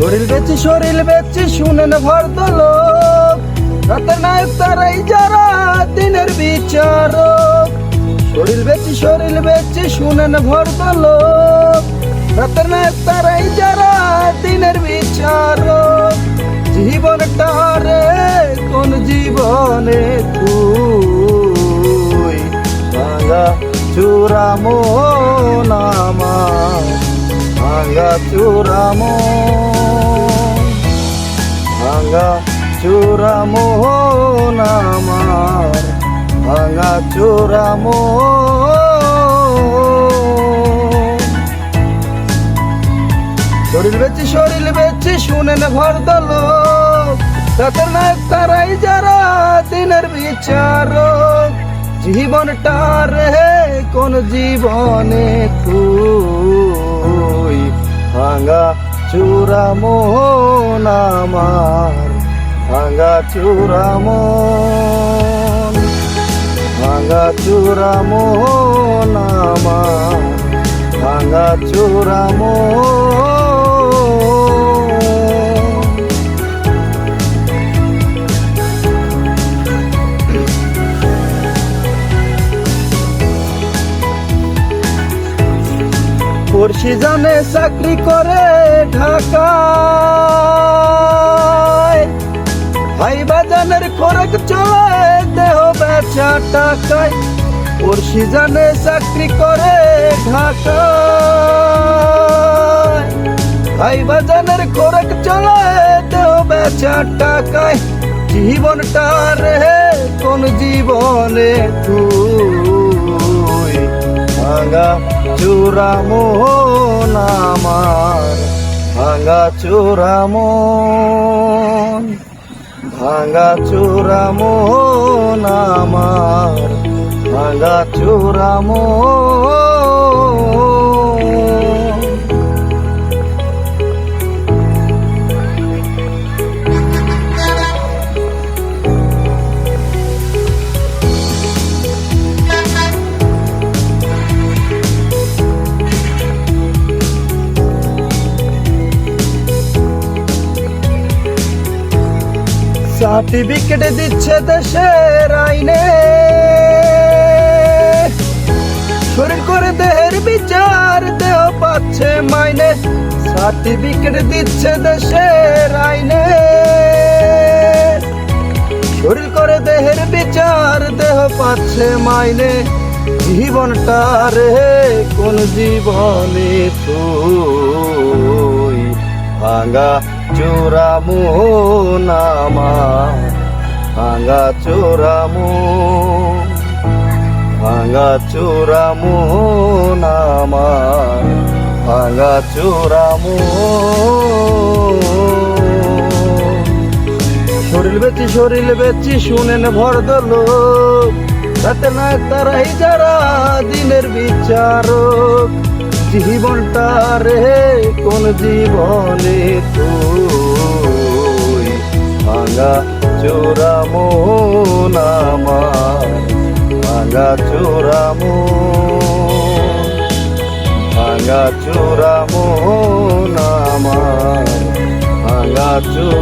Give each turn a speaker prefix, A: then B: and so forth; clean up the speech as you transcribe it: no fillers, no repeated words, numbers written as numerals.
A: শরীর বেচি শুনেন ভর্দ লোক, রাতের নায়ক তারাই যারা দিনের বিচারক। শরীর বেচি শুনেন ভর্দ লোক, রাতের নায়ক তারাই যারা দিনের বিচারক। জীবনটা রে কোন জীবনে তুই ভাঙা চূড়া মন আমার, ভাঙা চূড়া মন, ভাঙা চূড়া মন আমার, ভাঙা চূড়া মন। শরীর বেচি শুনেন ভর্দ লোক, রাতের নায়ক তারাই যারা দিনের বিচারক। জীবনটা রে কোন জীবনে তুই ভাঙা চূড়া মন আমার, ভাঙা চূড়া মন, ভাঙা চূড়া মন আমার, ভাঙা চূড়া মন। পড়শি জানে চাকরি করে ঢাকায়, ভাই বাজানের খোরাক চলে দেহ বেচা টাকায়। পড়শি জানে চাকরি করে ঢাকায়, ভাই বাজানের খোরাক চলে দেহ বেচা টাকায়। জীবনটা রে কোন জীবনে তুই ভাঙা চূড়া মন আমার, ভাঙা চূড়া মন, ভাঙা চূড়া মন আমার, ভাঙা চূড়া মন। সার্টিফিকেট দিচ্ছে দেশের আইনে, শরীর করে দেহের বিচার দেহ পাচ্ছে মাইনে। সার্টিফিকেট দিচ্ছে দেশের আইনে, শরীর করে দেহের বিচার দেহ পাচ্ছে মাইনে। জীবনটা রে কোন জীবনে তুই ভাঙা চূড়া মন আমার, ভাঙা চূড়া মন, ভাঙা চূড়া মন আমার, ভাঙা চূড়া মন। শরীর বেচি শুনেন ভর্দ লোক, রাতে না তারাই যারা দিনের বিচারক। জীবনটা রে কোন জীবনে তুই ভাঙা চূড়া মন আমার, ভাঙা চূড়া মন, ভাঙা চূড়া মন আমার, ভাঙা চূড়া।